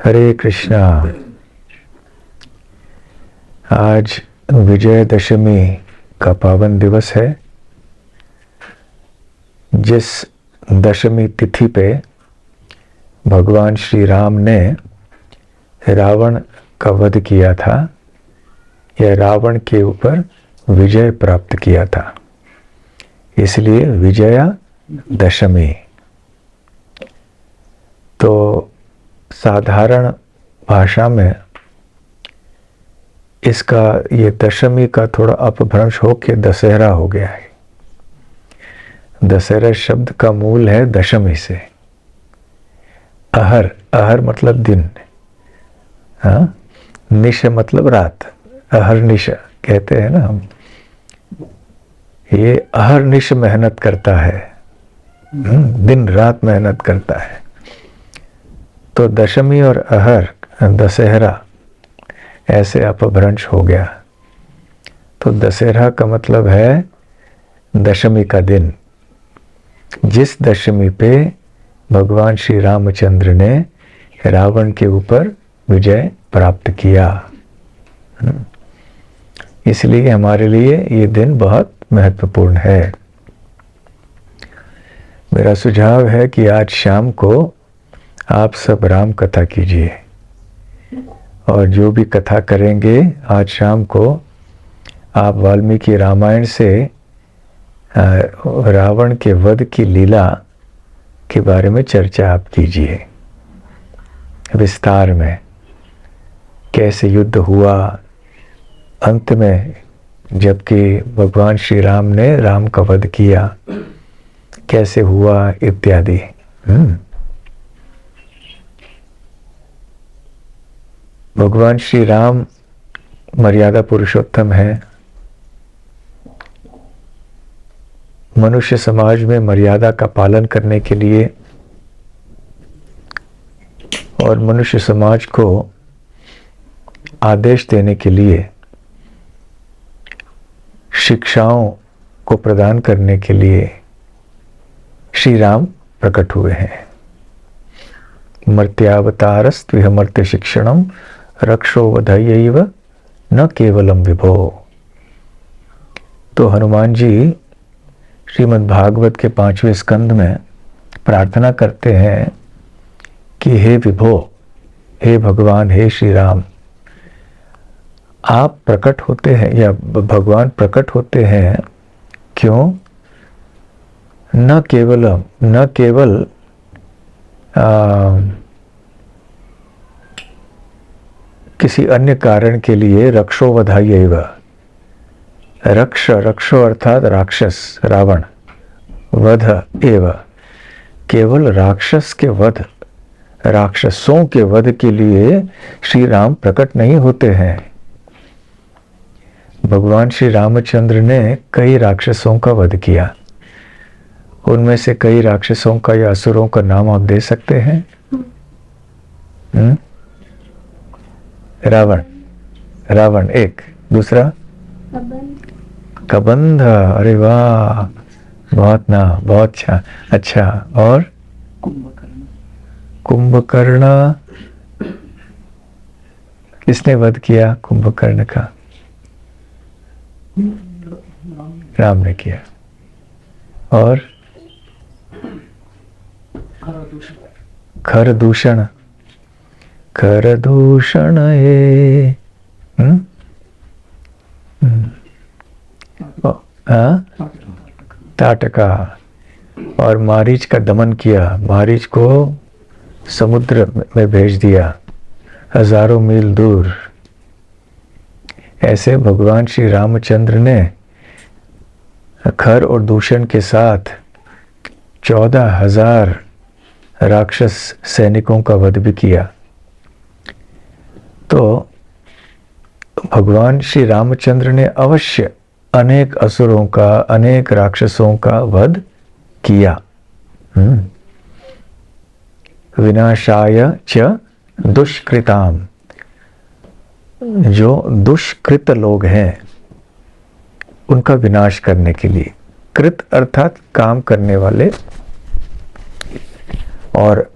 हरे कृष्णा। आज विजयदशमी का पावन दिवस है। जिस दशमी तिथि पे भगवान श्री राम ने रावण का वध किया था, या रावण के ऊपर विजय प्राप्त किया था, इसलिए विजया दशमी। तो साधारण भाषा में इसका ये दशमी का थोड़ा अपभ्रंश हो के दशहरा हो गया है। दशहरा शब्द का मूल है दशमी से। अहर, अहर मतलब दिन, हाँ, निश मतलब रात, अहर निश कहते हैं ना हम। ये अहर निश मेहनत करता है, दिन रात मेहनत करता है। तो दशमी और अहर, दशहरा, ऐसे अपभ्रंश हो गया। तो दशहरा का मतलब है दशमी का दिन। जिस दशमी पे भगवान श्री रामचंद्र ने रावण के ऊपर विजय प्राप्त किया, इसलिए हमारे लिए ये दिन बहुत महत्वपूर्ण है। मेरा सुझाव है कि आज शाम को आप सब राम कथा कीजिए, और जो भी कथा करेंगे आज शाम को, आप वाल्मीकि रामायण से रावण के वध की लीला के बारे में चर्चा आप कीजिए विस्तार में। कैसे युद्ध हुआ, अंत में जबकि भगवान श्री राम ने राम का वध किया, कैसे हुआ इत्यादि। भगवान श्री राम मर्यादा पुरुषोत्तम है। मनुष्य समाज में मर्यादा का पालन करने के लिए और मनुष्य समाज को आदेश देने के लिए, शिक्षाओं को प्रदान करने के लिए श्री राम प्रकट हुए हैं। मर्त्यावतारस्त्विह मर्त्य शिक्षणम रक्षो वधयैव न केवलम विभो। तो हनुमान जी श्रीमद् भागवत के 5वें स्कंद में प्रार्थना करते हैं कि हे विभो, हे भगवान, हे श्री राम, आप प्रकट होते हैं या भगवान प्रकट होते हैं क्यों? न केवल किसी अन्य कारण के लिए। रक्षो वधायैव, रक्षो अर्थात राक्षस, रावण, वध एव, केवल राक्षस के वध, राक्षसों के वध के लिए श्री राम प्रकट नहीं होते हैं। भगवान श्री रामचंद्र ने कई राक्षसों का वध किया। उनमें से कई राक्षसों का या असुरों का नाम आप दे सकते हैं? रावण एक, दूसरा कबंध। अरे वाह, बहुत अच्छा। और कुंभकर्ण। किसने वध किया कुंभकर्ण का? राम ने किया। और खरदूषण ये ताटका। और मारीच का दमन किया, मारीच को समुद्र में भेज दिया, हजारों मील दूर। ऐसे भगवान श्री रामचंद्र ने खर और दूषण के साथ 14,000 राक्षस सैनिकों का वध भी किया। तो भगवान श्री रामचंद्र ने अवश्य अनेक असुरों का, अनेक राक्षसों का वध किया। विनाशाय च दुष्कृताम, जो दुष्कृत लोग हैं उनका विनाश करने के लिए। कृत अर्थात काम करने वाले, और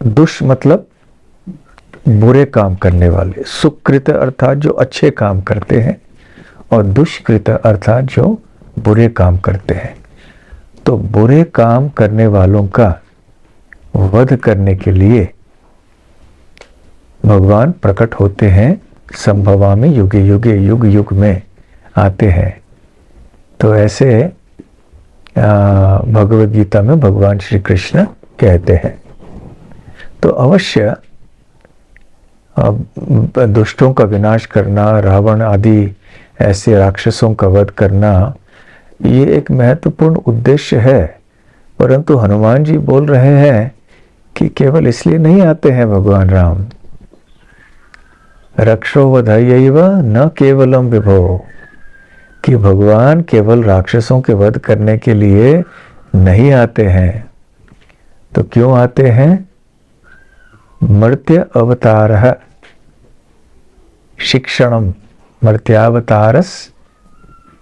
दुष मतलब बुरे काम करने वाले, सुकृत अर्थात जो अच्छे काम करते हैं और दुष्कृत अर्थात जो बुरे काम करते हैं। तो बुरे काम करने वालों का वध करने के लिए भगवान प्रकट होते हैं, संभवामि युगे युगे, युग युग में आते हैं। तो ऐसे भगवद गीता में भगवान श्री कृष्ण कहते हैं। तो अवश्य दुष्टों का विनाश करना, रावण आदि ऐसे राक्षसों का वध करना, ये एक महत्वपूर्ण उद्देश्य है। परंतु हनुमान जी बोल रहे हैं कि केवल इसलिए नहीं आते हैं भगवान राम, रक्षो वधायैव न केवलम विभो, कि भगवान केवल राक्षसों के वध करने के लिए नहीं आते हैं। तो क्यों आते हैं? मर्त्य अवतारः शिक्षणम, मर्त्यावतारस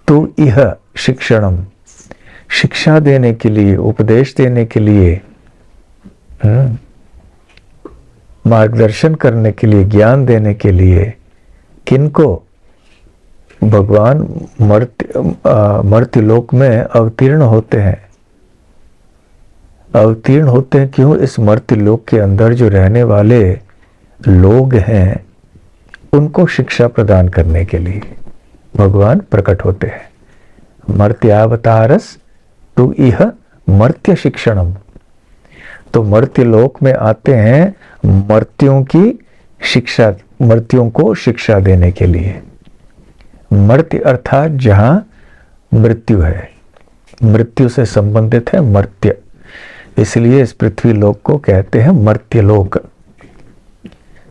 तु इह शिक्षणम, शिक्षा देने के लिए, उपदेश देने के लिए, मार्गदर्शन करने के लिए, ज्ञान देने के लिए। किनको? भगवान मर्त्य लोक में अवतीर्ण होते हैं। अवतीर्ण होते हैं क्यों? इस मर्त्य लोक के अंदर जो रहने वाले लोग हैं उनको शिक्षा प्रदान करने के लिए भगवान प्रकट होते हैं। मर्त्यावतारस तु इह मर्त्य शिक्षणम, तो मर्त्य लोक में आते हैं मर्त्यों की शिक्षा, मर्त्यों को शिक्षा देने के लिए। मर्त्य अर्थात जहां मृत्यु है, मृत्यु से संबंधित है मर्त्य, इसलिए इस पृथ्वी लोक को कहते हैं मर्त्य लोक।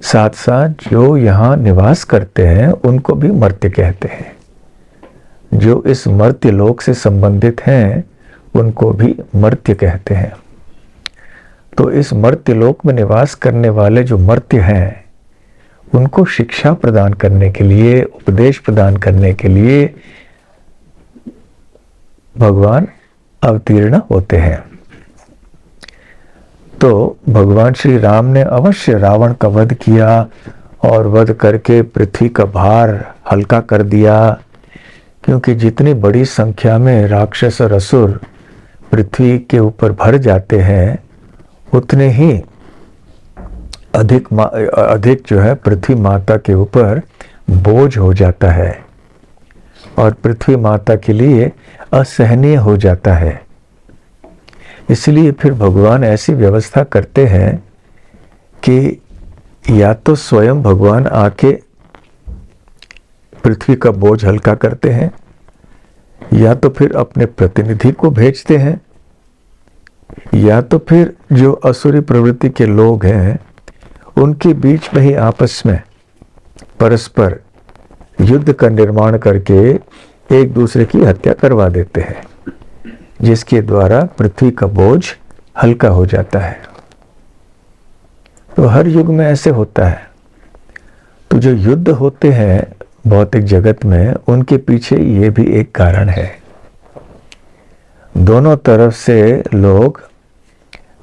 साथ साथ जो यहाँ निवास करते हैं उनको भी मर्त्य कहते हैं। जो इस मर्त्य लोक से संबंधित हैं उनको भी मर्त्य कहते हैं। तो इस मर्त्य लोक में निवास करने वाले जो मर्त्य हैं उनको शिक्षा प्रदान करने के लिए, उपदेश प्रदान करने के लिए भगवान अवतीर्ण होते हैं। तो भगवान श्री राम ने अवश्य रावण का वध किया और वध करके पृथ्वी का भार हल्का कर दिया, क्योंकि जितनी बड़ी संख्या में राक्षस और असुर पृथ्वी के ऊपर भर जाते हैं उतने ही अधिक जो है पृथ्वी माता के ऊपर बोझ हो जाता है और पृथ्वी माता के लिए असहनीय हो जाता है। इसलिए फिर भगवान ऐसी व्यवस्था करते हैं कि या तो स्वयं भगवान आके पृथ्वी का बोझ हल्का करते हैं या तो फिर अपने प्रतिनिधि को भेजते हैं या तो फिर जो असुरी प्रवृत्ति के लोग हैं उनके बीच में ही आपस में परस्पर युद्ध का निर्माण करके एक दूसरे की हत्या करवा देते हैं, जिसके द्वारा पृथ्वी का बोझ हल्का हो जाता है। तो हर युग में ऐसे होता है। तो जो युद्ध होते हैं भौतिक जगत में उनके पीछे ये भी एक कारण है। दोनों तरफ से लोग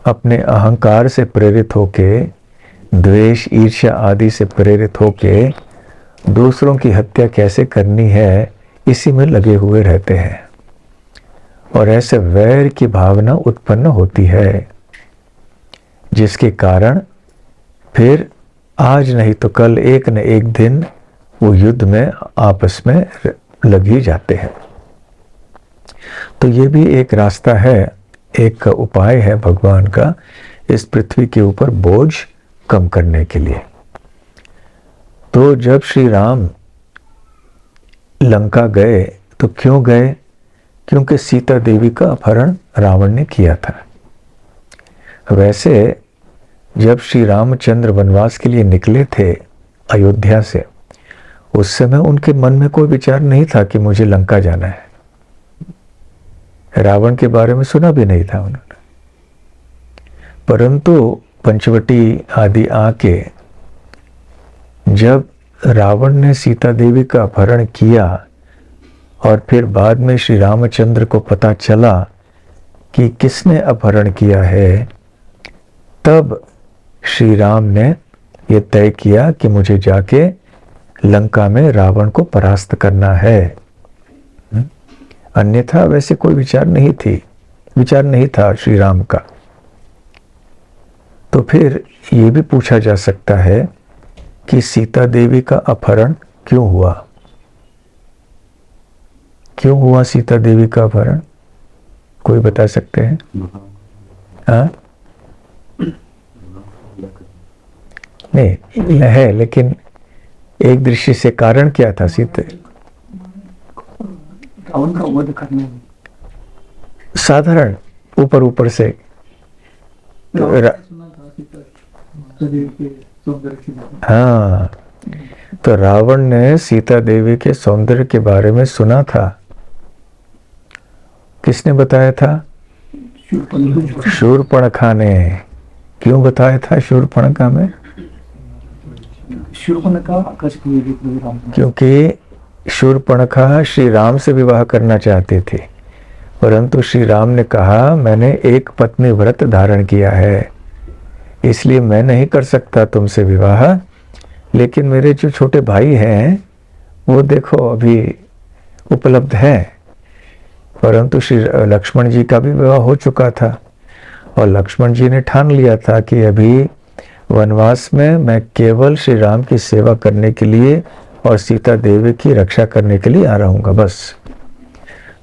अपने अहंकार से प्रेरित होके, द्वेष, ईर्ष्या आदि से प्रेरित होके दूसरों की हत्या कैसे करनी है इसी में लगे हुए रहते हैं और ऐसे वैर की भावना उत्पन्न होती है, जिसके कारण फिर आज नहीं तो कल एक न एक दिन वो युद्ध में आपस में लग ही जाते हैं। तो ये भी एक रास्ता है, एक उपाय है भगवान का इस पृथ्वी के ऊपर बोझ कम करने के लिए। तो जब श्री राम लंका गए तो क्यों गए? क्योंकि सीता देवी का अपहरण रावण ने किया था। वैसे जब श्री रामचंद्र वनवास के लिए निकले थे अयोध्या से, उस समय उनके मन में कोई विचार नहीं था कि मुझे लंका जाना है। रावण के बारे में सुना भी नहीं था उन्होंने। परंतु पंचवटी आदि आके जब रावण ने सीता देवी का अपहरण किया और फिर बाद में श्री रामचंद्र को पता चला कि किसने अपहरण किया है, तब श्री राम ने ये तय किया कि मुझे जाके लंका में रावण को परास्त करना है। अन्यथा वैसे कोई विचार नहीं था श्री राम का। तो फिर ये भी पूछा जा सकता है कि सीता देवी का अपहरण क्यों हुआ? क्यों हुआ सीता देवी का अपहरण? कोई बता सकते हैं? हाँ, नहीं है, लेकिन एक दृष्टि से कारण क्या था? सीता रावण का वध करने में साधारण ऊपर से हाँ, तो रावण ने सीता देवी के सौंदर्य के बारे में सुना था। किसने बताया था? शूर्पणखा ने। क्यों बताया था शूर्पणखा में? क्योंकि शूर्पणखा श्री राम से विवाह करना चाहते थे, परंतु श्री राम ने कहा मैंने एक पत्नी व्रत धारण किया है, इसलिए मैं नहीं कर सकता तुमसे विवाह, लेकिन मेरे जो छोटे भाई हैं वो देखो अभी उपलब्ध हैं। परंतु श्री लक्ष्मण जी का भी विवाह हो चुका था और लक्ष्मण जी ने ठान लिया था कि अभी वनवास में मैं केवल श्री राम की सेवा करने के लिए और सीता देवी की रक्षा करने के लिए आ रहूंगा बस।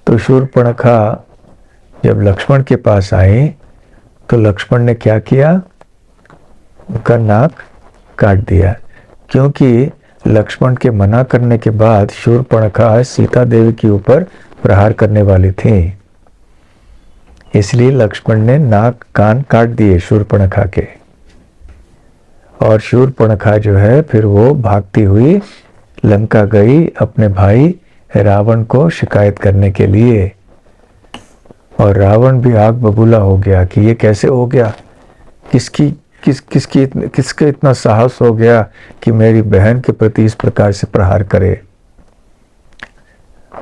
तो शूर्पणखा जब लक्ष्मण के पास आई तो लक्ष्मण ने क्या किया? उनका नाक काट दिया, क्योंकि लक्ष्मण के मना करने के बाद शूर्पणखा सीता देवी के ऊपर प्रहार करने वाली थी, इसलिए लक्ष्मण ने नाक कान काट दिए शूर्पणखा के। और शूर्पणखा जो है फिर वो भागती हुई लंका गई अपने भाई रावण को शिकायत करने के लिए। और रावण भी आग बबूला हो गया कि ये कैसे हो गया, किसके इतना साहस हो गया कि मेरी बहन के प्रति इस प्रकार से प्रहार करे।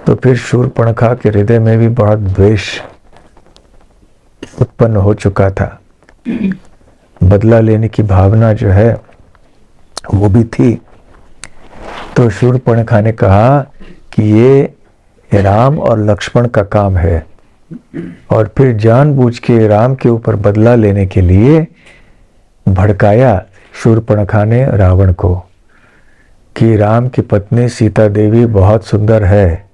तो फिर शूर्पणखा के हृदय में भी बड़ा द्वेष उत्पन्न हो चुका था, बदला लेने की भावना जो है वो भी थी। तो शूर्पणखा ने कहा कि ये राम और लक्ष्मण का काम है, और फिर जानबूझ के राम के ऊपर बदला लेने के लिए भड़काया शूर्पणखा ने रावण को कि राम की पत्नी सीता देवी बहुत सुंदर है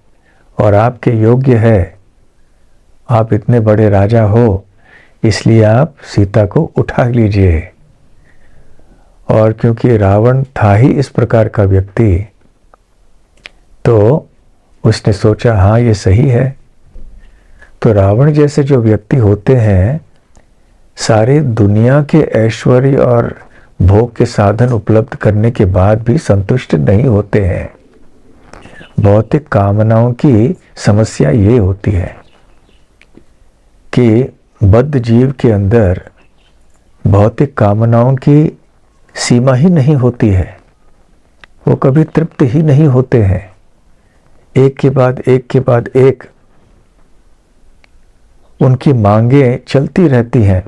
और आपके योग्य है, आप इतने बड़े राजा हो, इसलिए आप सीता को उठा लीजिए। और क्योंकि रावण था ही इस प्रकार का व्यक्ति, तो उसने सोचा हाँ ये सही है। तो रावण जैसे जो व्यक्ति होते हैं सारे दुनिया के ऐश्वर्य और भोग के साधन उपलब्ध करने के बाद भी संतुष्ट नहीं होते हैं। भौतिक कामनाओं की समस्या ये होती है कि बद्ध जीव के अंदर भौतिक कामनाओं की सीमा ही नहीं होती है, वो कभी तृप्त ही नहीं होते हैं, एक के बाद एक उनकी मांगें चलती रहती हैं।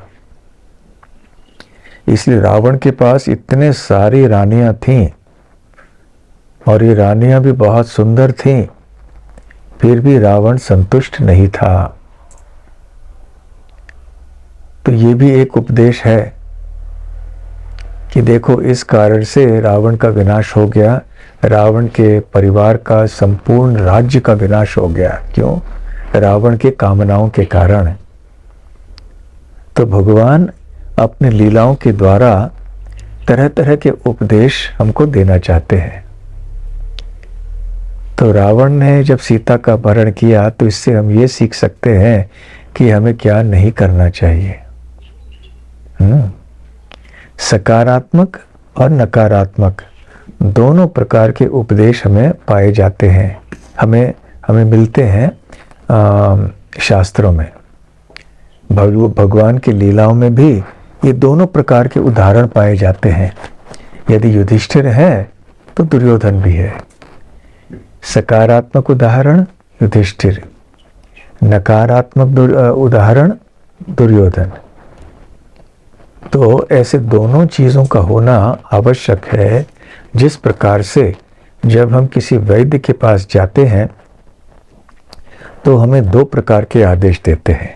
इसलिए रावण के पास इतने सारी रानियां थीं और ये रानियां भी बहुत सुंदर थीं, फिर भी रावण संतुष्ट नहीं था। तो ये भी एक उपदेश है कि देखो इस कारण से रावण का विनाश हो गया, रावण के परिवार का संपूर्ण राज्य का विनाश हो गया। क्यों? रावण के कामनाओं के कारण। तो भगवान अपने लीलाओं के द्वारा तरह तरह के उपदेश हमको देना चाहते हैं। तो रावण ने जब सीता का अपहरण किया तो इससे हम ये सीख सकते हैं कि हमें क्या नहीं करना चाहिए। सकारात्मक और नकारात्मक दोनों प्रकार के उपदेश हमें पाए जाते हैं, हमें मिलते हैं शास्त्रों में। भगवान की लीलाओं में भी ये दोनों प्रकार के उदाहरण पाए जाते हैं। यदि युधिष्ठिर है तो दुर्योधन भी है। सकारात्मक उदाहरण युधिष्ठिर, नकारात्मक उदाहरण दुर्योधन। तो ऐसे दोनों चीज़ों का होना आवश्यक है। जिस प्रकार से जब हम किसी वैद्य के पास जाते हैं तो हमें दो प्रकार के आदेश देते हैं।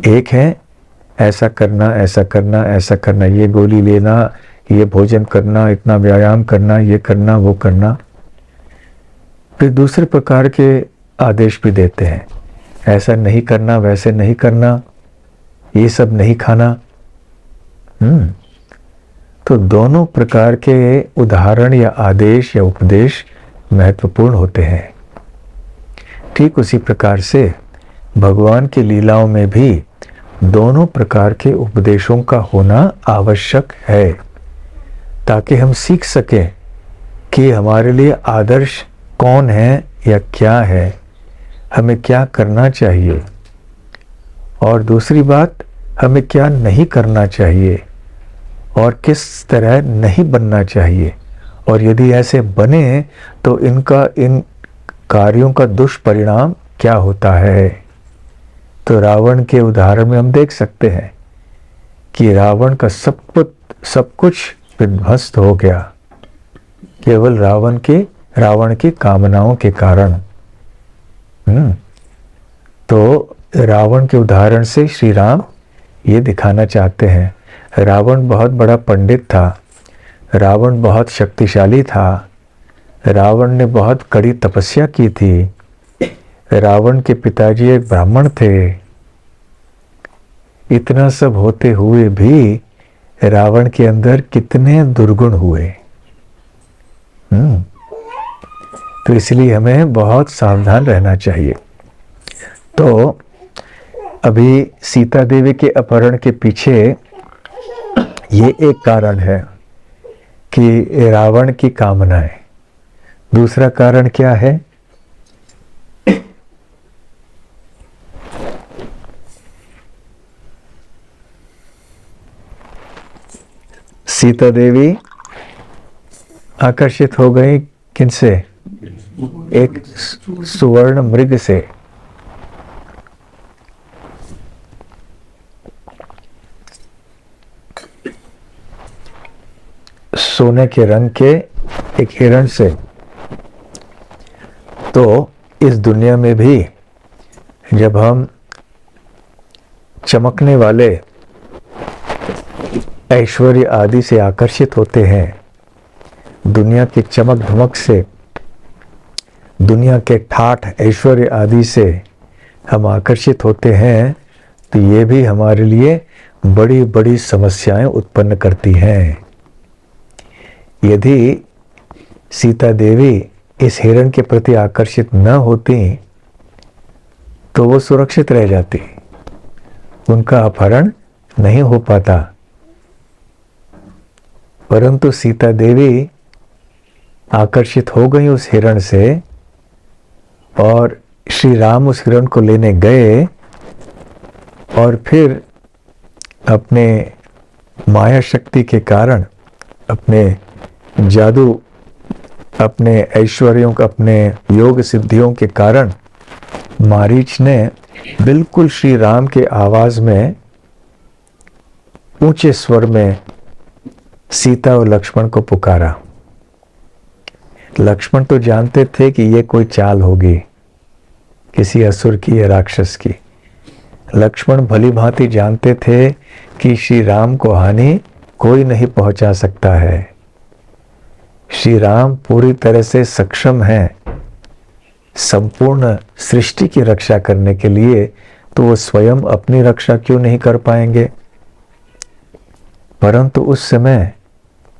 एक है ऐसा करना, ऐसा करना, ऐसा करना, ये गोली लेना, ये भोजन करना, इतना व्यायाम करना, ये करना, वो करना। फिर दूसरे प्रकार के आदेश भी देते हैं, ऐसा नहीं करना, वैसे नहीं करना, ये सब नहीं खाना। तो दोनों प्रकार के उदाहरण या आदेश या उपदेश महत्वपूर्ण होते हैं। ठीक उसी प्रकार से भगवान की लीलाओं में भी दोनों प्रकार के उपदेशों का होना आवश्यक है, ताकि हम सीख सकें कि हमारे लिए आदर्श कौन है या क्या है, हमें क्या करना चाहिए, और दूसरी बात हमें क्या नहीं करना चाहिए और किस तरह नहीं बनना चाहिए, और यदि ऐसे बने तो इन कार्यों का दुष्परिणाम क्या होता है। तो रावण के उदाहरण में हम देख सकते हैं कि रावण का सब कुछ विध्वस्त हो गया, केवल रावण की कामनाओं के कारण। तो रावण के उदाहरण से श्री राम ये दिखाना चाहते हैं, रावण बहुत बड़ा पंडित था, रावण बहुत शक्तिशाली था, रावण ने बहुत कड़ी तपस्या की थी, रावण के पिताजी एक ब्राह्मण थे। इतना सब होते हुए भी रावण के अंदर कितने दुर्गुण हुए। तो इसलिए हमें बहुत सावधान रहना चाहिए। तो अभी सीता देवी के अपहरण के पीछे ये एक कारण है कि रावण की कामनाएं। दूसरा कारण क्या है? सीता देवी आकर्षित हो गई किनसे? एक सुवर्ण मृग से। सोने के रंग के एक हिरण से। तो इस दुनिया में भी जब हम चमकने वाले ऐश्वर्य आदि से आकर्षित होते हैं, दुनिया की चमक धमक से, दुनिया के ठाठ ऐश्वर्य आदि से हम आकर्षित होते हैं, तो ये भी हमारे लिए बड़ी बड़ी समस्याएं उत्पन्न करती हैं। यदि सीता देवी इस हिरण के प्रति आकर्षित न होती तो वो सुरक्षित रह जाती, उनका अपहरण नहीं हो पाता। परंतु सीता देवी आकर्षित हो गई उस हिरण से, और श्री राम उस हिरण को लेने गए और फिर अपने माया शक्ति के कारण, अपने जादू, अपने ऐश्वर्यों का, अपने योग सिद्धियों के कारण मारीच ने बिल्कुल श्री राम के आवाज में ऊंचे स्वर में सीता और लक्ष्मण को पुकारा। लक्ष्मण तो जानते थे कि ये कोई चाल होगी किसी असुर की या राक्षस की। लक्ष्मण भली भांति जानते थे कि श्री राम को हानि कोई नहीं पहुंचा सकता है। श्री राम पूरी तरह से सक्षम हैं संपूर्ण सृष्टि की रक्षा करने के लिए, तो वो स्वयं अपनी रक्षा क्यों नहीं कर पाएंगे। परंतु उस समय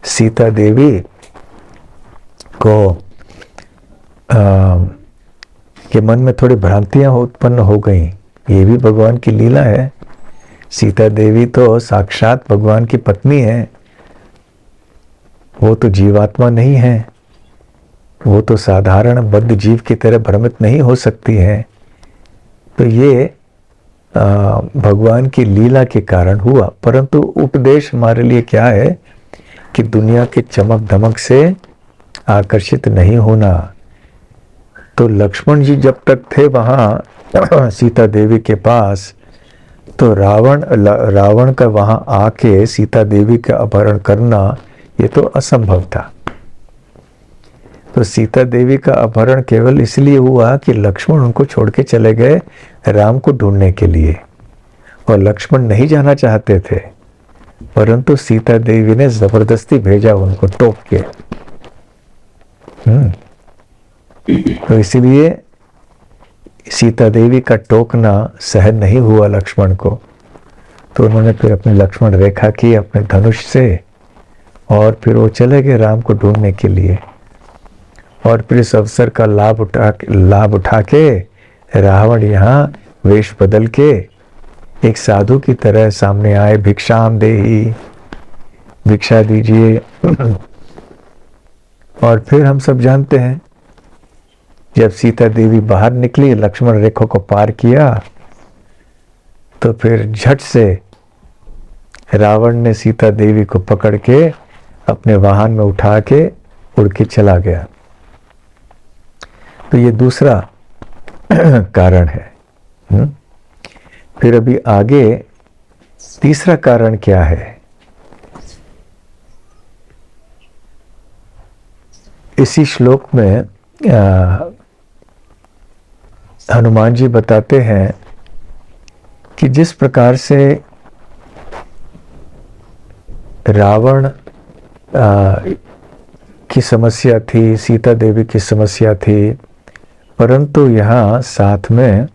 सीता देवी को के मन में थोड़ी भ्रांतियां उत्पन्न हो गईं। ये भी भगवान की लीला है। सीता देवी तो साक्षात भगवान की पत्नी है, वो तो जीवात्मा नहीं है, वो तो साधारण बद्ध जीव की तरह भ्रमित नहीं हो सकती है। तो ये भगवान की लीला के कारण हुआ। परंतु उपदेश हमारे लिए क्या है कि दुनिया के चमक धमक से आकर्षित नहीं होना। तो लक्ष्मण जी जब तक थे वहाँ सीता देवी के पास, तो रावण का वहां आके सीता देवी का अपहरण करना ये तो असंभव था। तो सीता देवी का अपहरण केवल इसलिए हुआ कि लक्ष्मण उनको छोड़ के चले गए राम को ढूंढने के लिए, और लक्ष्मण नहीं जाना चाहते थे, परंतु सीता देवी ने जबरदस्ती भेजा उनको टोक के। तो इसलिए सीता देवी का टोकना सहन नहीं हुआ लक्ष्मण को, तो उन्होंने फिर अपनी लक्ष्मण रेखा की अपने धनुष से, और फिर वो चले गए राम को ढूंढने के लिए। और फिर इस अवसर का लाभ उठा के रावण यहाँ वेश बदल के एक साधु की तरह सामने आए, भिक्षाम देहि, भिक्षा दीजिए। और फिर हम सब जानते हैं जब सीता देवी बाहर निकली, लक्ष्मण रेखा को पार किया, तो फिर झट से रावण ने सीता देवी को पकड़ के अपने वाहन में उठा के उड़ के चला गया। तो ये दूसरा कारण है। फिर अभी आगे तीसरा कारण क्या है? इसी श्लोक में हनुमान जी बताते हैं कि जिस प्रकार से रावण की समस्या थी, सीता देवी की समस्या थी, परंतु यहाँ साथ में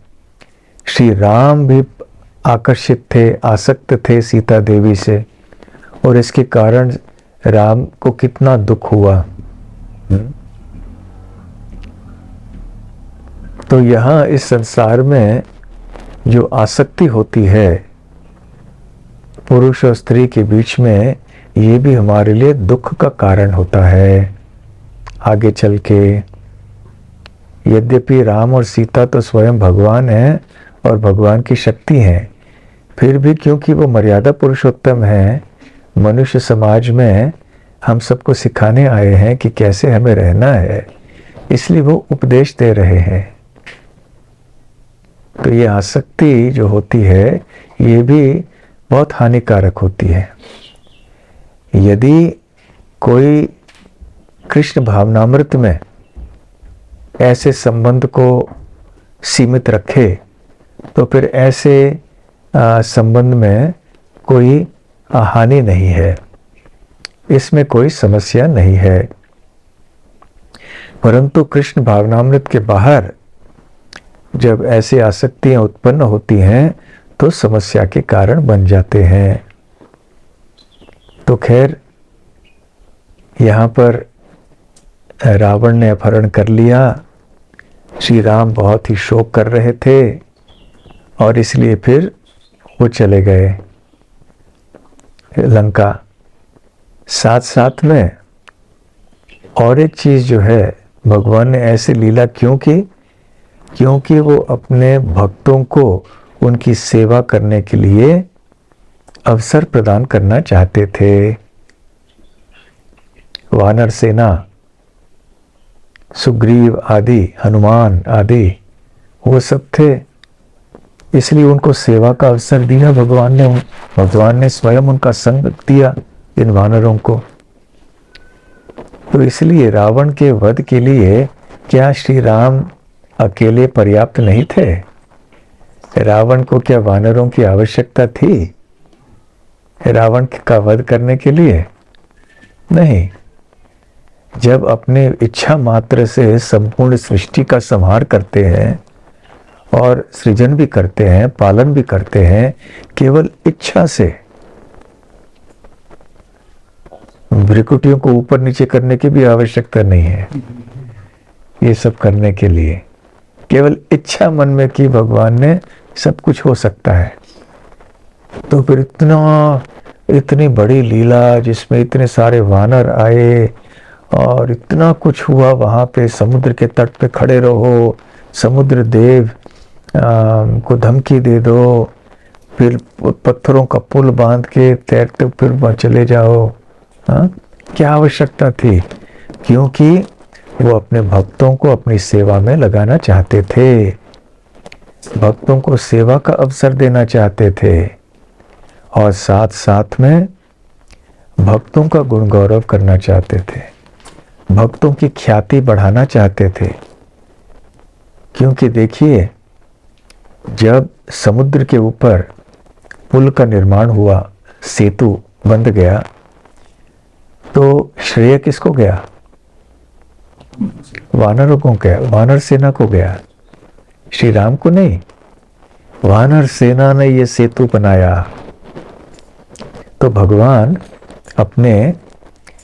श्री राम भी आकर्षित थे, आसक्त थे सीता देवी से, और इसके कारण राम को कितना दुख हुआ। तो यहाँ इस संसार में जो आसक्ति होती है पुरुष और स्त्री के बीच में, ये भी हमारे लिए दुख का कारण होता है आगे चल के। यद्यपि राम और सीता तो स्वयं भगवान हैं और भगवान की शक्ति हैं, फिर भी क्योंकि वो मर्यादा पुरुषोत्तम हैं, मनुष्य समाज में हम सबको सिखाने आए हैं कि कैसे हमें रहना है, इसलिए वो उपदेश दे रहे हैं। तो ये आसक्ति जो होती है ये भी बहुत हानिकारक होती है। यदि कोई कृष्ण भावनामृत में ऐसे संबंध को सीमित रखे, तो फिर ऐसे संबंध में कोई हानि नहीं है, इसमें कोई समस्या नहीं है। परंतु कृष्ण भावनामृत के बाहर जब ऐसी आसक्तियां उत्पन्न होती हैं तो समस्या के कारण बन जाते हैं। तो खैर यहाँ पर रावण ने अपहरण कर लिया, श्री राम बहुत ही शोक कर रहे थे और इसलिए फिर वो चले गए लंका। साथ साथ में और एक चीज जो है, भगवान ने ऐसी लीला क्यों की? क्योंकि वो अपने भक्तों को उनकी सेवा करने के लिए अवसर प्रदान करना चाहते थे। वानर सेना, सुग्रीव आदि, हनुमान आदि, वो सब थे, इसलिए उनको सेवा का अवसर दिया भगवान ने स्वयं उनका संग दिया इन वानरों को। तो इसलिए रावण के वध के लिए क्या श्री राम अकेले पर्याप्त नहीं थे? रावण को क्या वानरों की आवश्यकता थी रावण का वध करने के लिए? नहीं। जब अपने इच्छा मात्र से संपूर्ण सृष्टि का संहार करते हैं और सृजन भी करते हैं, पालन भी करते हैं, केवल इच्छा से, भ्रिकुटियों को ऊपर नीचे करने की भी आवश्यकता नहीं है ये सब करने के लिए। केवल इच्छा मन में की भगवान ने, सब कुछ हो सकता है। तो फिर इतनी बड़ी लीला जिसमें इतने सारे वानर आए और इतना कुछ हुआ, वहां पे समुद्र के तट पे खड़े रहो, समुद्र देव को धमकी दे दो, फिर पत्थरों का पुल बांध के तैरते फिर चले जाओ। क्या आवश्यकता थी? क्योंकि वो अपने भक्तों को अपनी सेवा में लगाना चाहते थे। भक्तों को सेवा का अवसर देना चाहते थे और साथ साथ में भक्तों का गुण गौरव करना चाहते थे, भक्तों की ख्याति बढ़ाना चाहते थे। क्योंकि देखिए, जब समुद्र के ऊपर पुल का निर्माण हुआ, सेतु बंध गया, तो श्रेय किसको गया? वानरों को गया, वानर सेना को गया, श्री राम को नहीं। वानर सेना ने ये सेतु बनाया। तो भगवान अपने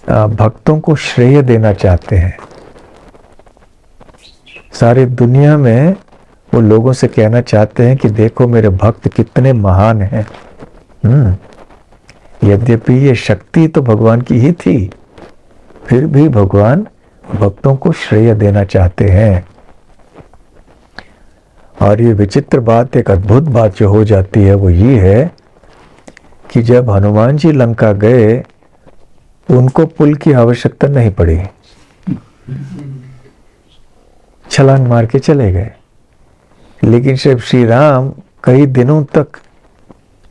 भक्तों को श्रेय देना चाहते हैं। सारी दुनिया में वो लोगों से कहना चाहते हैं कि देखो मेरे भक्त कितने महान हैं। यद्यपि ये शक्ति तो भगवान की ही थी, फिर भी भगवान भक्तों को श्रेय देना चाहते हैं। और ये विचित्र बात, एक अद्भुत बात जो हो जाती है वो ये है कि जब हनुमान जी लंका गए, उनको पुल की आवश्यकता नहीं पड़ी, छलांग मार के चले गए। लेकिन जब श्री राम कई दिनों तक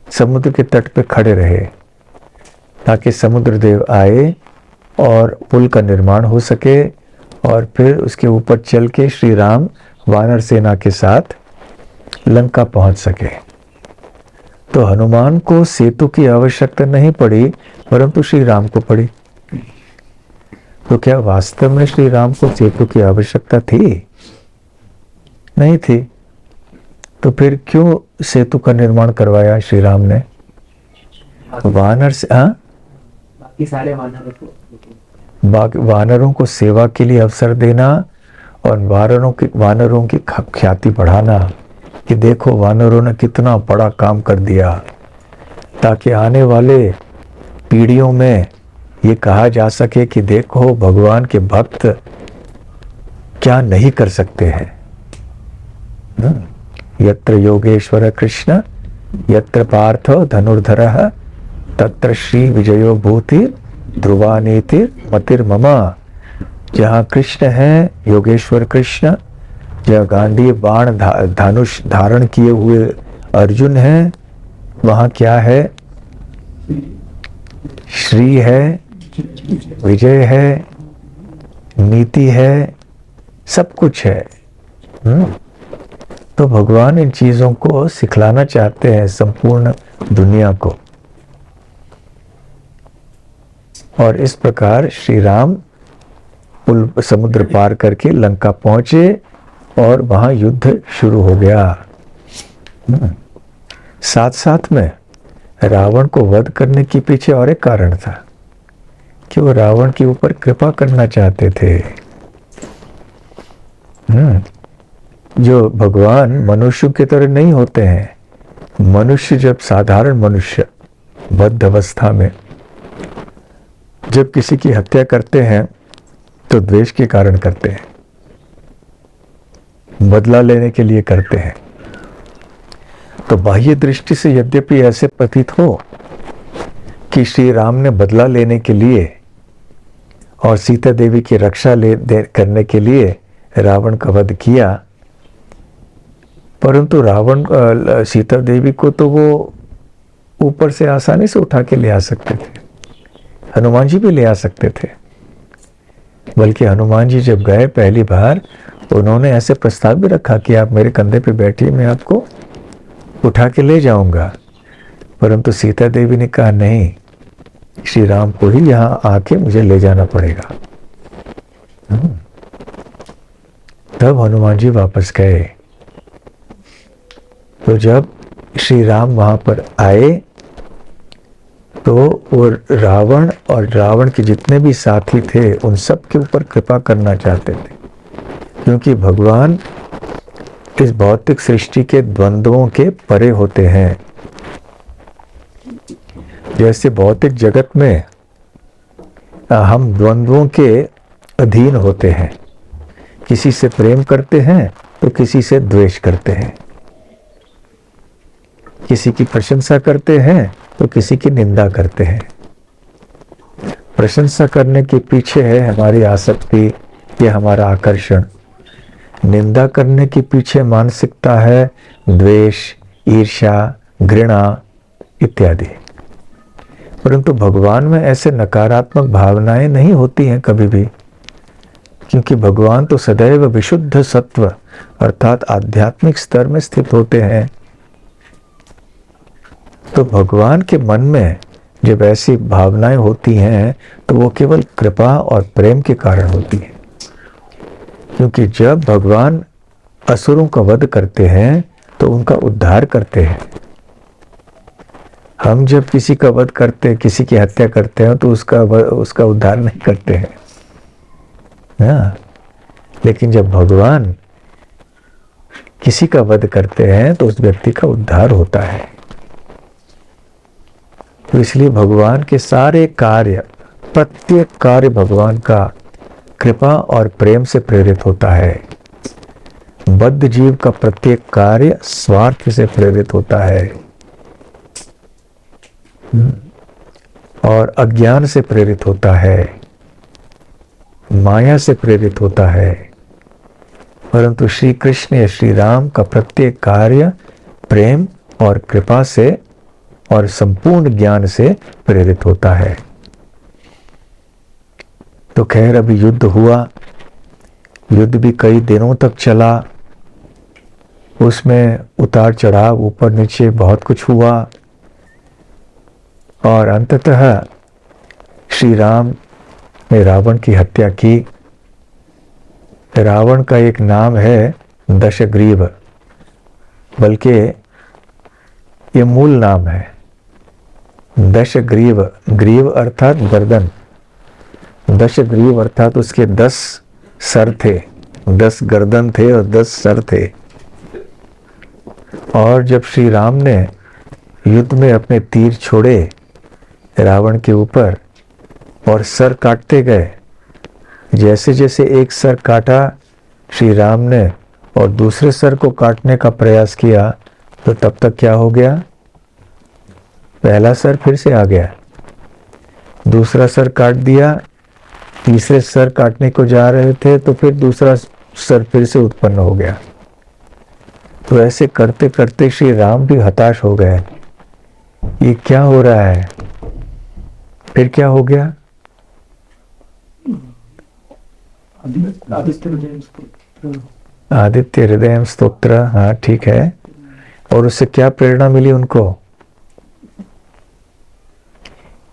समुद्र के तट पे खड़े रहे ताकि समुद्र देव आए और पुल का निर्माण हो सके, और फिर उसके ऊपर चल के श्री राम वानर सेना के साथ लंका पहुंच सके। तो हनुमान को सेतु की आवश्यकता नहीं पड़ी, परंतु श्री राम को पड़ी। तो क्या वास्तव में श्री राम को सेतु की आवश्यकता थी? नहीं थी। तो फिर क्यों सेतु का निर्माण करवाया श्री राम ने? वानर से, बाकी सारे वानरों को सेवा के लिए अवसर देना और वानरों की ख्याति बढ़ाना कि देखो वानरों ने कितना बड़ा काम कर दिया, ताकि आने वाले पीढ़ियों में ये कहा जा सके कि देखो भगवान के भक्त क्या नहीं कर सकते हैं। यत्र योगेश्वर कृष्ण यत्र पार्थो धनुर्धरः तत्र श्री विजयो भूति ध्रुवा नीति मतिर्ममा। जहाँ कृष्ण है, योगेश्वर कृष्ण, जहाँ गांडी बाण धनुष धारण किए हुए अर्जुन है, वहाँ क्या है? श्री है, विजय है, नीति है, सब कुछ है। तो भगवान इन चीजों को सिखलाना चाहते हैं संपूर्ण दुनिया को। और इस प्रकार श्री राम पुल समुद्र पार करके लंका पहुंचे और वहां युद्ध शुरू हो गया। साथ साथ में रावण को वध करने के पीछे और एक कारण था कि वो रावण के ऊपर कृपा करना चाहते थे। जो भगवान मनुष्य की तरह नहीं होते हैं। मनुष्य, जब साधारण मनुष्य बद्ध अवस्था में जब किसी की हत्या करते हैं तो द्वेष के कारण करते हैं, बदला लेने के लिए करते हैं। तो बाह्य दृष्टि से यद्यपि ऐसे प्रतीत हो कि श्री राम ने बदला लेने के लिए और सीता देवी की रक्षा करने के लिए रावण का वध किया, परंतु रावण सीता देवी को तो वो ऊपर से आसानी से उठा के ले आ सकते थे, हनुमान जी भी ले आ सकते थे। बल्कि हनुमान जी जब गए पहली बार, उन्होंने ऐसे प्रस्ताव भी रखा कि आप मेरे कंधे पे बैठिए, मैं आपको उठा के ले जाऊंगा। परंतु सीता देवी ने कहा नहीं, श्री राम को ही यहाँ आके मुझे ले जाना पड़ेगा। तब हनुमान जी वापस गए। तो जब श्री राम वहां पर आए तो वो रावण और रावण के जितने भी साथी थे उन सब के ऊपर कृपा करना चाहते थे, क्योंकि भगवान इस भौतिक सृष्टि के द्वंद्वों के परे होते हैं। जैसे भौतिक जगत में हम द्वंद्वों के अधीन होते हैं, किसी से प्रेम करते हैं तो किसी से द्वेष करते हैं, किसी की प्रशंसा करते हैं तो किसी की निंदा करते हैं। प्रशंसा करने के पीछे है हमारी आसक्ति या हमारा आकर्षण, निंदा करने के पीछे मानसिकता है द्वेष, ईर्ष्या, घृणा इत्यादि। परंतु भगवान में ऐसे नकारात्मक भावनाएं नहीं होती हैं कभी भी, क्योंकि भगवान तो सदैव विशुद्ध सत्व अर्थात आध्यात्मिक स्तर में स्थित होते हैं। तो भगवान के मन में जब ऐसी भावनाएं होती हैं तो वो केवल कृपा और प्रेम के कारण होती हैं। क्योंकि जब भगवान असुरों का वध करते हैं तो उनका उद्धार करते हैं। हम जब किसी का वध करते, किसी की हत्या करते हैं तो उसका उद्धार नहीं करते हैं हाँ। लेकिन जब भगवान किसी का वध करते हैं तो उस व्यक्ति का उद्धार होता है। तो इसलिए भगवान के सारे कार्य, प्रत्येक कार्य भगवान का कृपा और प्रेम से प्रेरित होता है। बद्ध जीव का प्रत्येक कार्य स्वार्थ से प्रेरित होता है और अज्ञान से प्रेरित होता है, माया से प्रेरित होता है। परंतु श्री कृष्ण या श्री राम का प्रत्येक कार्य प्रेम और कृपा से और संपूर्ण ज्ञान से प्रेरित होता है। तो खैर अभी युद्ध हुआ, युद्ध भी कई दिनों तक चला, उसमें उतार चढ़ाव, ऊपर नीचे बहुत कुछ हुआ और अंततः श्री राम ने रावण की हत्या की। रावण का एक नाम है दशग्रीव, बल्कि ये मूल नाम है दशग्रीव। ग्रीव अर्थात गर्दन, दशग्रीव अर्थात उसके 10 सर थे, 10 गर्दन थे और 10 सर थे। और जब श्री राम ने युद्ध में अपने तीर छोड़े रावण के ऊपर और सर काटते गए, जैसे जैसे एक सर काटा श्री राम ने और दूसरे सर को काटने का प्रयास किया तो तब तक क्या हो गया, पहला सर फिर से आ गया, दूसरा सर काट दिया, तीसरे सर काटने को जा रहे थे तो फिर दूसरा सर फिर से उत्पन्न हो गया। तो ऐसे करते करते श्री राम भी हताश हो गए, ये क्या हो रहा है। फिर क्या हो गया, आदित्य हृदय स्तोत्र, हाँ ठीक है। और उससे क्या प्रेरणा मिली उनको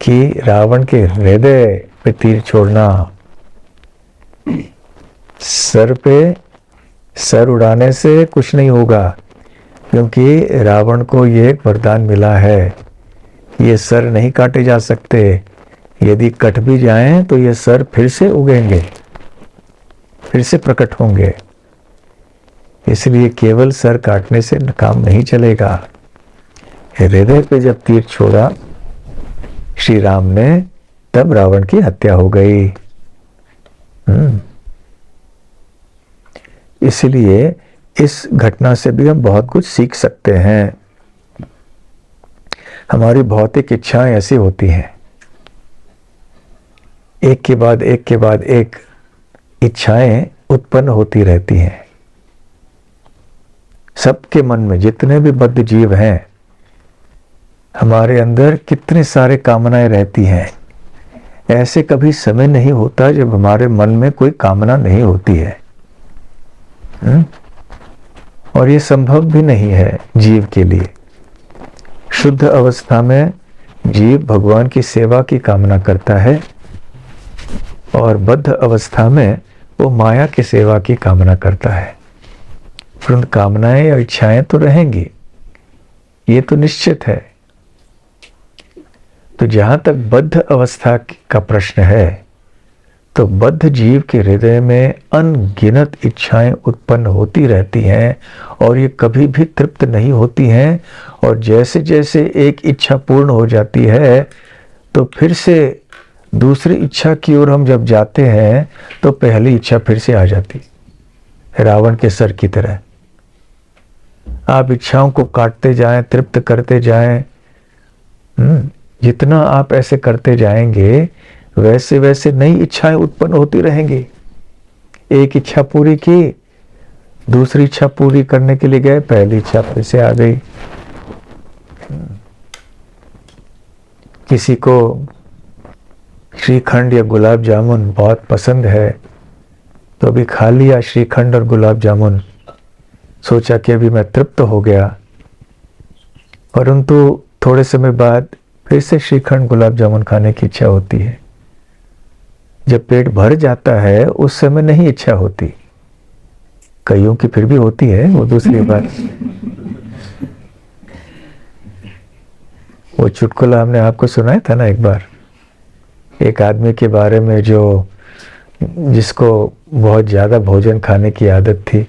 कि रावण के हृदय पे तीर छोड़ना, सर पे सर उड़ाने से कुछ नहीं होगा, क्योंकि रावण को ये एक वरदान मिला है, ये सर नहीं काटे जा सकते, यदि कट भी जाएं तो ये सर फिर से उगेंगे, फिर से प्रकट होंगे। इसलिए केवल सर काटने से काम नहीं चलेगा। हृदय पे जब तीर छोड़ा श्री राम ने तब रावण की हत्या हो गई। इसलिए इस घटना से भी हम बहुत कुछ सीख सकते हैं। हमारी भौतिक इच्छाएं ऐसी होती हैं, एक के बाद एक के बाद एक इच्छाएं उत्पन्न होती रहती हैं। सबके मन में, जितने भी बद्ध जीव हैं, हमारे अंदर कितने सारे कामनाएं रहती हैं। ऐसे कभी समय नहीं होता जब हमारे मन में कोई कामना नहीं होती है। और ये संभव भी नहीं है जीव के लिए। शुद्ध अवस्था में जीव भगवान की सेवा की कामना करता है और बद्ध अवस्था में वो माया की सेवा की कामना करता है। परंतु कामनाएं या इच्छाएं तो रहेंगी, ये तो निश्चित है। तो जहां तक बद्ध अवस्था का प्रश्न है, तो बद्ध जीव के हृदय में अनगिनत इच्छाएं उत्पन्न होती रहती हैं और ये कभी भी तृप्त नहीं होती हैं। और जैसे जैसे एक इच्छा पूर्ण हो जाती है तो फिर से दूसरी इच्छा की ओर हम जब जाते हैं तो पहली इच्छा फिर से आ जाती, रावण के सर की तरह। आप इच्छाओं को काटते जाएं, तृप्त करते जाएं, जितना आप ऐसे करते जाएंगे वैसे वैसे नई इच्छाएं उत्पन्न होती रहेंगी। एक इच्छा पूरी की, दूसरी इच्छा पूरी करने के लिए गए, पहली इच्छा फिर से आ गई। किसी को श्रीखंड या गुलाब जामुन बहुत पसंद है तो अभी खा लिया श्रीखंड और गुलाब जामुन, सोचा कि अभी मैं तृप्त हो गया, परंतु थोड़े समय बाद फिर से श्रीखंड गुलाब जामुन खाने की इच्छा होती है। जब पेट भर जाता है उस समय नहीं इच्छा होती, कईयों की फिर भी होती है, वो दूसरी बात। वो चुटकुला हमने आपको सुनाया था ना एक बार, एक आदमी के बारे में जिसको बहुत ज्यादा भोजन खाने की आदत थी।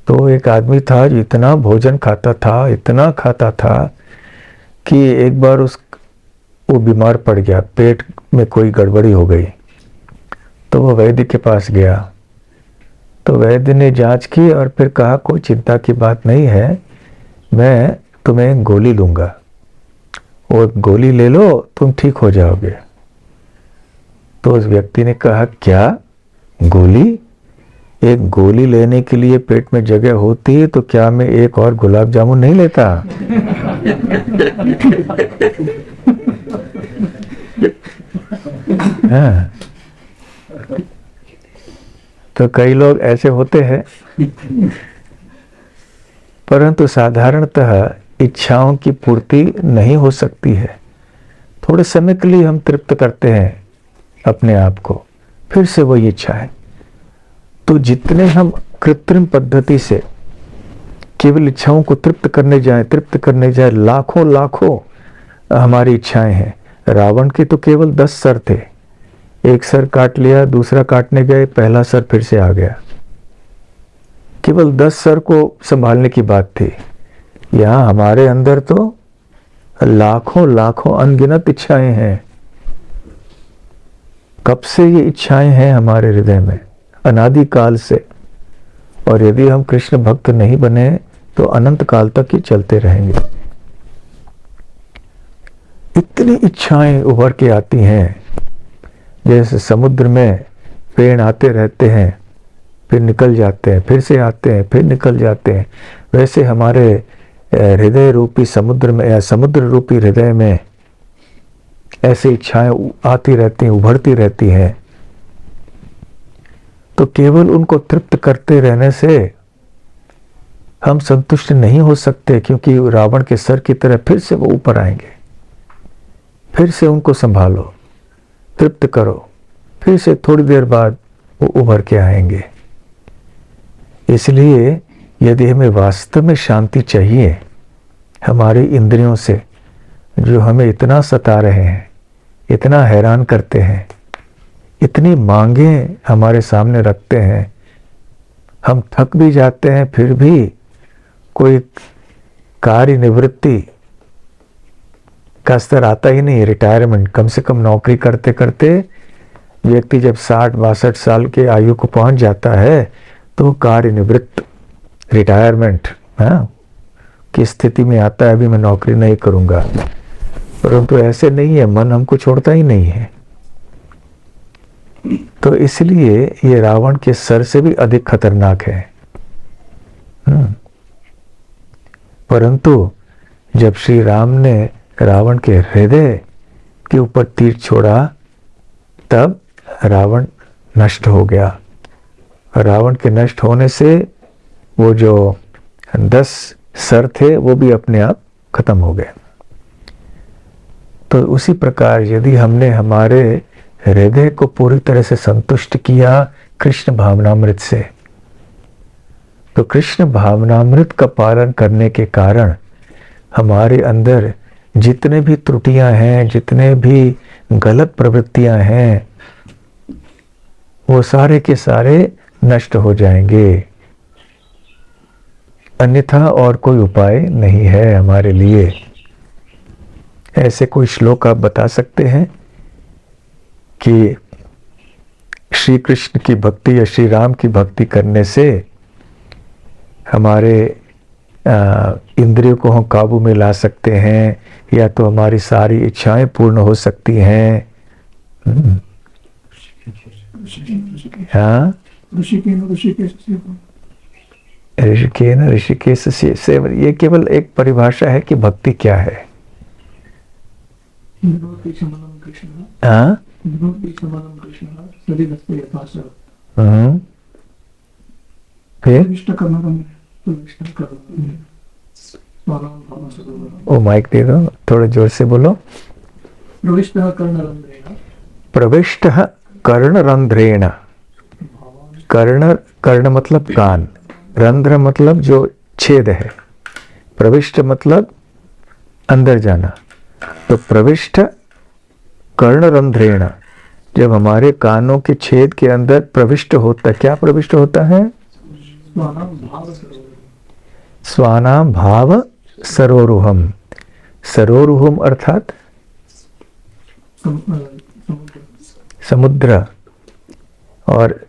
तो एक आदमी था जो इतना भोजन खाता था, इतना खाता था कि एक बार वो बीमार पड़ गया, पेट में कोई गड़बड़ी हो गई। तो वो वैद्य के पास गया, तो वैद्य ने जांच की और फिर कहा कोई चिंता की बात नहीं है, मैं तुम्हें गोली दूंगा, वो गोली ले लो तुम ठीक हो जाओगे। तो उस व्यक्ति ने कहा क्या गोली? एक गोली लेने के लिए पेट में जगह होती है तो क्या मैं एक और गुलाब जामुन नहीं लेता? हाँ। तो कई लोग ऐसे होते हैं, परंतु साधारणतः इच्छाओं की पूर्ति नहीं हो सकती है। थोड़े समय के लिए हम तृप्त करते हैं अपने आप को, फिर से वही इच्छा है। तो जितने हम कृत्रिम पद्धति से केवल इच्छाओं को तृप्त करने जाए, लाखों हमारी इच्छाएं हैं। रावण के तो केवल 10 सर थे, एक सर काट लिया, दूसरा काटने गए, पहला सर फिर से आ गया। केवल 10 सर को संभालने की बात थी। यहाँ हमारे अंदर तो लाखों अनगिनत इच्छाएं हैं। कब से ये इच्छाएं हैं हमारे हृदय में? अनादि काल से। और यदि हम कृष्ण भक्त नहीं बने तो अनंत काल तक ही चलते रहेंगे। इतनी इच्छाएं उभर के आती हैं, जैसे समुद्र में पेड़ आते रहते हैं, फिर निकल जाते हैं, फिर से आते हैं, फिर निकल जाते हैं। वैसे हमारे हृदय रूपी समुद्र में या समुद्र रूपी हृदय में ऐसी इच्छाएं आती रहती हैं, उभरती रहती हैं। तो केवल उनको तृप्त करते रहने से हम संतुष्ट नहीं हो सकते, क्योंकि रावण के सर की तरह फिर से वो ऊपर आएंगे। फिर से उनको संभालो, तृप्त करो, फिर से थोड़ी देर बाद वो उभर के आएंगे। इसलिए यदि हमें वास्तव में शांति चाहिए, हमारी इंद्रियों से जो हमें इतना सता रहे हैं, इतना हैरान करते हैं, इतनी मांगे हमारे सामने रखते हैं, हम थक भी जाते हैं, फिर भी कोई कार्य निवृत्ति का स्तर आता ही नहीं। रिटायरमेंट, कम से कम नौकरी करते करते व्यक्ति जब 60-62 साल के आयु को पहुंच जाता है तो कार्य निवृत्त, रिटायरमेंट की स्थिति में आता है, अभी मैं नौकरी नहीं करूंगा। परंतु ऐसे नहीं है, मन हमको छोड़ता ही नहीं है। तो इसलिए ये रावण के सर से भी अधिक खतरनाक है। परंतु जब श्री राम ने रावण के हृदय के ऊपर तीर छोड़ा, तब रावण नष्ट हो गया। रावण के नष्ट होने से वो जो 10 सर थे वो भी अपने आप खत्म हो गए। तो उसी प्रकार यदि हमने हमारे हृदय को पूरी तरह से संतुष्ट किया कृष्ण भावनामृत से, तो कृष्ण भावनामृत का पालन करने के कारण हमारे अंदर जितने भी त्रुटियां हैं, जितने भी गलत प्रवृत्तियां हैं, वो सारे के सारे नष्ट हो जाएंगे। अन्यथा और कोई उपाय नहीं है हमारे लिए। ऐसे कोई श्लोक आप बता सकते हैं कि श्री कृष्ण की भक्ति या श्री राम की भक्ति करने से हमारे इंद्रियों को हम काबू में ला सकते हैं, या तो हमारी सारी इच्छाएं पूर्ण हो सकती हैं? हाँ, ऋषिकेन ऋषिकेश सेवन, ये केवल एक परिभाषा है कि भक्ति क्या है। हाँ, फिर ओ माइक दे दो, थोड़ा जोर से बोलो। प्रविष्ट कर्णरंध्रेण, कर्ण मतलब कान, रंध्र मतलब जो छेद है, प्रविष्ट मतलब अंदर जाना। तो प्रविष्ट कर्णरंध्रेण, जब हमारे कानों के छेद के अंदर प्रविष्ट होता, क्या प्रविष्ट होता है? स्वानाम भाव सरोरुहम। सरोरुहम अर्थात समुद्र, और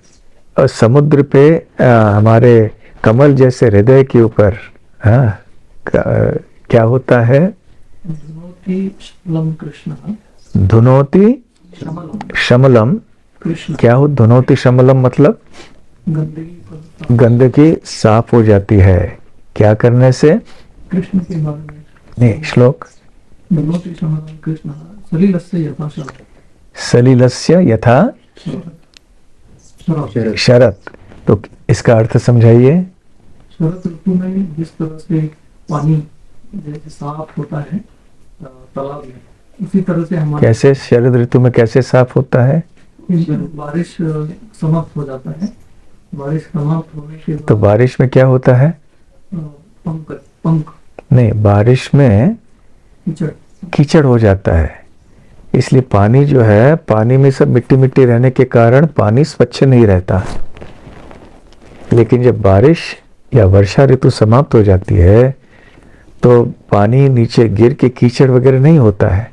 समुद्र पे हमारे कमल जैसे हृदय के ऊपर क्या होता है? धुनोति शमलम। क्या हो धुनोति शमलम? मतलब गंदगी साफ हो जाती है। क्या करने से? कृष्ण के बारे में नहीं, श्लोक सलिलस्य यथा शरत। तो इसका अर्थ समझाइए। शरद ऋतु में जिस तरह से पानी जैसे साफ होता है तालाब में, उसी तरह से हमारे कैसे शरद ऋतु में कैसे साफ होता है? बारिश समाप्त हो जाता है। बारिश समाप्त होने के बाद तो बारिश में क्या होता है? पंख नहीं, बारिश में कीचड़ हो जाता है। इसलिए पानी जो है, पानी में सब मिट्टी मिट्टी रहने के कारण पानी स्वच्छ नहीं रहता। लेकिन जब बारिश या वर्षा ऋतु समाप्त हो जाती है तो पानी नीचे गिर के कीचड़ वगैरह नहीं होता है।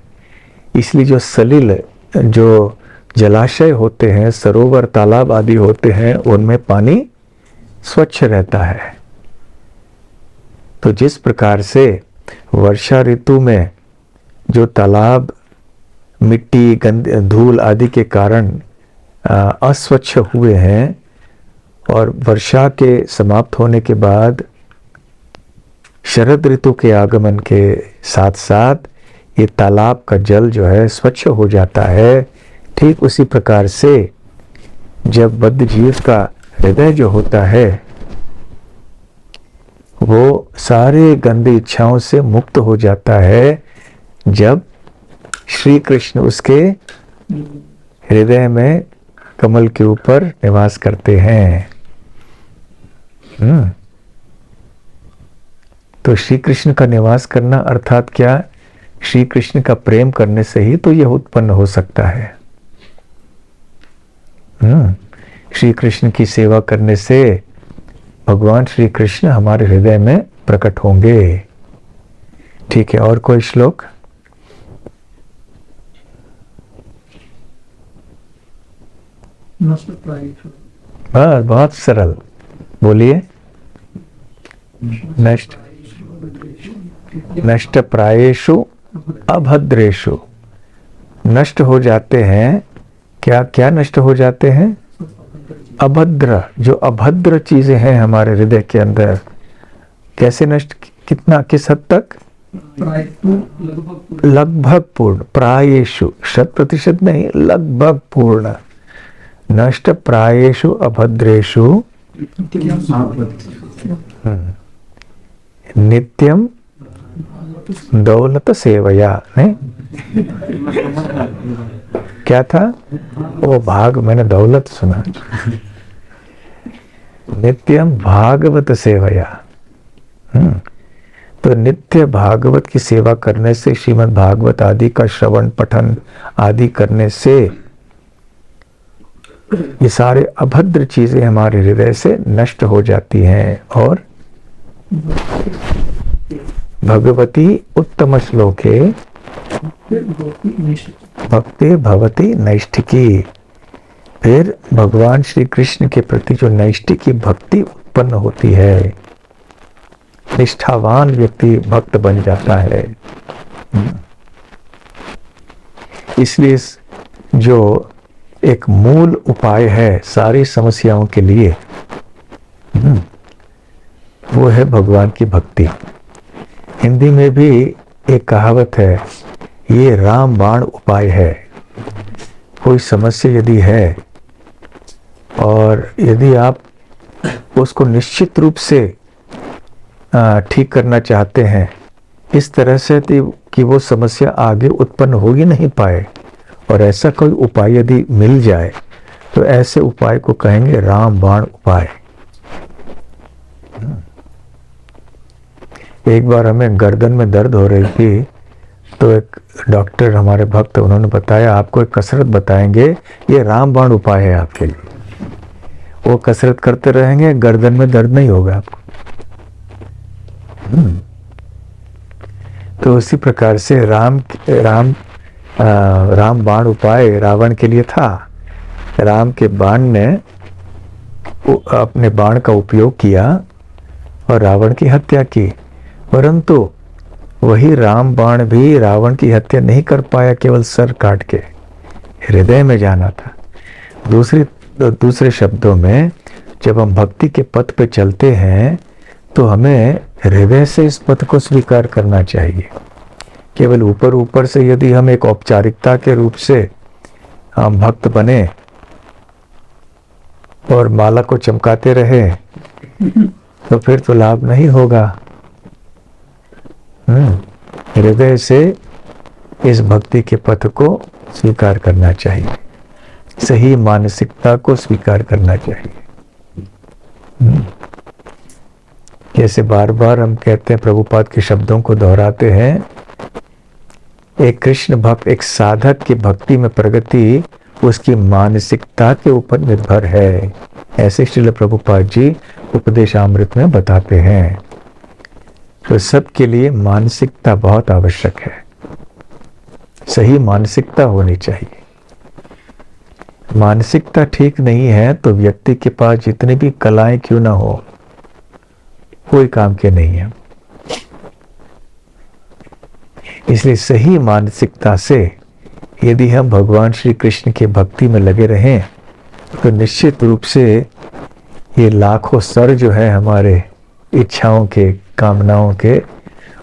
इसलिए जो सलिल, जो जलाशय होते हैं, सरोवर तालाब आदि होते हैं, उनमें पानी स्वच्छ रहता है। तो जिस प्रकार से वर्षा ऋतु में जो तालाब मिट्टी धूल आदि के कारण अस्वच्छ हुए हैं, और वर्षा के समाप्त होने के बाद शरद ऋतु के आगमन के साथ साथ ये तालाब का जल जो है स्वच्छ हो जाता है, ठीक उसी प्रकार से जब बद्ध जीव का हृदय जो होता है वो सारे गंदी इच्छाओं से मुक्त हो जाता है, जब श्री कृष्ण उसके हृदय में कमल के ऊपर निवास करते हैं। तो श्री कृष्ण का निवास करना अर्थात क्या? श्री कृष्ण का प्रेम करने से ही तो यह उत्पन्न हो सकता है। श्री कृष्ण की सेवा करने से भगवान श्री कृष्ण हमारे हृदय में प्रकट होंगे। ठीक है, और कोई श्लोक? बस, बहुत सरल, बोलिए। नष्ट प्रायेषु अभद्रेषु। नष्ट हो जाते हैं, क्या क्या नष्ट हो जाते हैं? अभद्र, जो अभद्र चीजें हैं हमारे हृदय के अंदर, कैसे नष्ट? कितना, किस हद तक? लगभग पूर्ण। प्रायेषु, 100% नहीं, लगभग पूर्ण। नष्ट प्रायेषु अभद्रेषु नित्यम दौलत सेवया। नहीं, क्या था वो भाग? मैंने दौलत सुना। नित्यम भागवत सेवया। तो नित्य भागवत की सेवा करने से, श्रीमद् भागवत आदि का श्रवण पठन आदि करने से ये सारे अभद्र चीजें हमारे हृदय से नष्ट हो जाती हैं। और भगवती उत्तम श्लोके भक्ति भवती नैष्ठिकी। फिर भगवान श्री कृष्ण के प्रति जो नैष्ठिकी भक्ति उत्पन्न होती है, निष्ठावान व्यक्ति भक्त बन जाता है। इसलिए जो एक मूल उपाय है सारी समस्याओं के लिए, वो है भगवान की भक्ति। हिंदी में भी एक कहावत है, ये राम बाण उपाय है। कोई समस्या यदि है और यदि आप उसको निश्चित रूप से ठीक करना चाहते हैं इस तरह से कि वो समस्या आगे उत्पन्न हो ही नहीं पाए, और ऐसा कोई उपाय यदि मिल जाए तो ऐसे उपाय को कहेंगे राम बाण उपाय। एक बार हमें गर्दन में दर्द हो रही थी तो एक डॉक्टर हमारे भक्त उन्होंने बताया आपको एक कसरत बताएंगे, ये राम बाण उपाय है आपके लिए। वो कसरत करते रहेंगे, गर्दन में दर्द नहीं होगा आपको। तो उसी प्रकार से राम बाण उपाय रावण के लिए था। राम के बाण ने अपने बाण का उपयोग किया और रावण की हत्या की, परंतु वही राम बाण भी रावण की हत्या नहीं कर पाया, केवल सर काट के हृदय में जाना था। दूसरे शब्दों में जब हम भक्ति के पथ पे चलते हैं तो हमें हृदय से इस पथ को स्वीकार करना चाहिए। केवल ऊपर ऊपर से यदि हम एक औपचारिकता के रूप से हम भक्त बने और माला को चमकाते रहे तो फिर तो लाभ नहीं होगा। हृदय से इस भक्ति के पथ को स्वीकार करना चाहिए, सही मानसिकता को स्वीकार करना चाहिए। जैसे बार बार हम कहते हैं, प्रभुपाद के शब्दों को दोहराते हैं, एक कृष्ण भक्त, एक साधक की भक्ति में प्रगति उसकी मानसिकता के ऊपर निर्भर है। ऐसे श्रील प्रभुपाद जी उपदेशामृत में बताते हैं। तो सबके लिए मानसिकता बहुत आवश्यक है, सही मानसिकता होनी चाहिए। मानसिकता ठीक नहीं है तो व्यक्ति के पास जितनी भी कलाएं क्यों ना हो, कोई काम के नहीं है। इसलिए सही मानसिकता से यदि हम भगवान श्री कृष्ण के भक्ति में लगे रहें तो निश्चित रूप से ये लाखों स्तर जो है हमारे इच्छाओं के, कामनाओं के,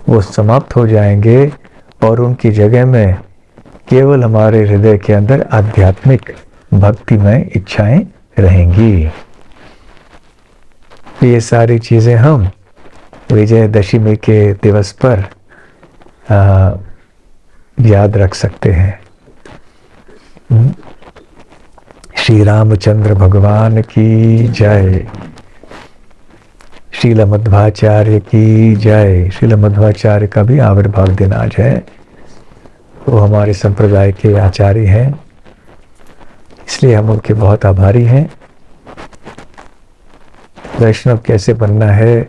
वो समाप्त हो जाएंगे और उनकी जगह में केवल हमारे हृदय के अंदर आध्यात्मिक भक्तिमय इच्छाएं रहेंगी। ये सारी चीजें हम विजयदशमी के दिवस पर याद रख सकते हैं। श्री रामचंद्र भगवान की जय। श्रील मध्वाचार्य की जय। श्रील मध्वाचार्य का भी आविर्भाव दिन आज है। वो हमारे संप्रदाय के आचार्य हैं, इसलिए हम उनके बहुत आभारी हैं। वैष्णव कैसे बनना है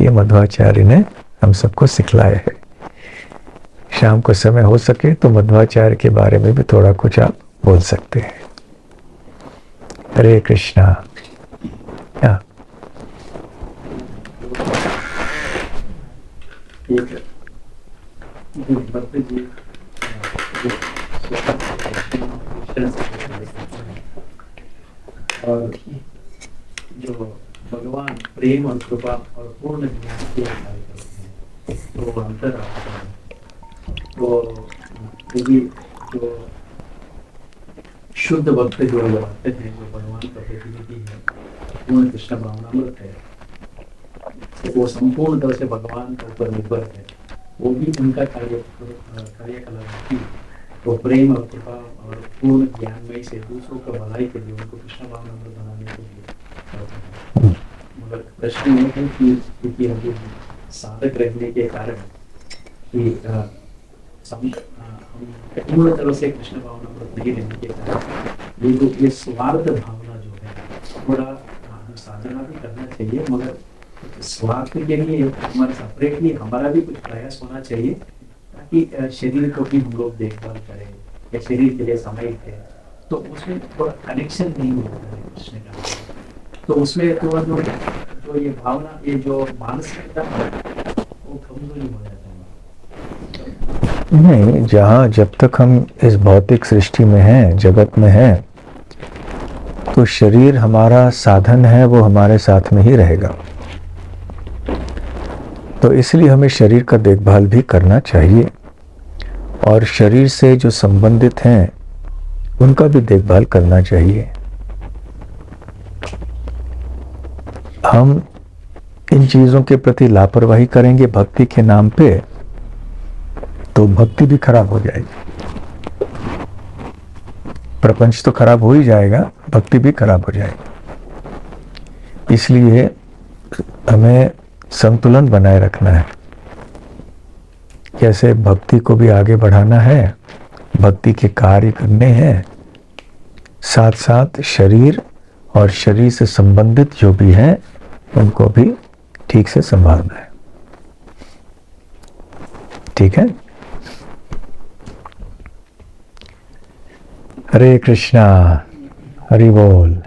ये मध्वाचार्य ने हम सबको सिखलाया है। शाम को समय हो सके तो मध्वाचार्य के बारे में भी थोड़ा कुछ आप बोल सकते हैं। हरे कृष्णा। और जो भगवान प्रेम और कृपा और पूर्ण ज्ञान के कार्य करते हैं तो अंतर आता है। तो यदि जो शुद्ध भक्त जो आते हैं, जो भगवान का प्रतिनिधि है, पूर्ण कृष्ण भावनामृत है, तो वो संपूर्ण तरह से भगवान के ऊपर निर्भर है। वो भी उनका कार्यकलाप की तो प्रेम और कृपा और पूर्ण ज्ञानमय से दूसरों का भलाई के लिए, उनको कृष्ण भावनामृत बनाने के लिए। मगर प्रश्न ये है कि क्योंकि हम साधक रहने के कारण कि हम पूर्ण तरह से कृष्ण भावनामृत नहीं रहने के कारण ये जो ये स्वार्थ भावना जो है, थोड़ा हम साधना भी करना चाहिए, मगर स्वार्थ के लिए हमारे सेपरेटली हमारा भी कुछ प्रयास होना चाहिए ताकि शरीर को भी हम लोग देखभाल करें या शरीर के लिए समय दें। तो उसमें थोड़ा कनेक्शन नहीं होता है कृष्ण का। तो उसमें थोड़ा जो ये भावना, ये जो मानसिकता वो कमजोरी हो जाता है। नहीं, जब तक हम इस भौतिक सृष्टि में हैं, जगत में हैं, तो शरीर हमारा साधन है, वो हमारे साथ में ही रहेगा। तो इसलिए हमें शरीर का देखभाल भी करना चाहिए और शरीर से जो संबंधित हैं उनका भी देखभाल करना चाहिए। हम इन चीज़ों के प्रति लापरवाही करेंगे भक्ति के नाम पे तो भक्ति भी खराब हो जाएगी। प्रपंच तो खराब हो ही जाएगा, भक्ति भी खराब हो जाएगी। इसलिए हमें संतुलन बनाए रखना है। कैसे भक्ति को भी आगे बढ़ाना है, भक्ति के कार्य करने हैं, साथ साथ शरीर और शरीर से संबंधित जो भी हैं उनको भी ठीक से संभालना है। ठीक है। हरे कृष्णा, हरि बोल।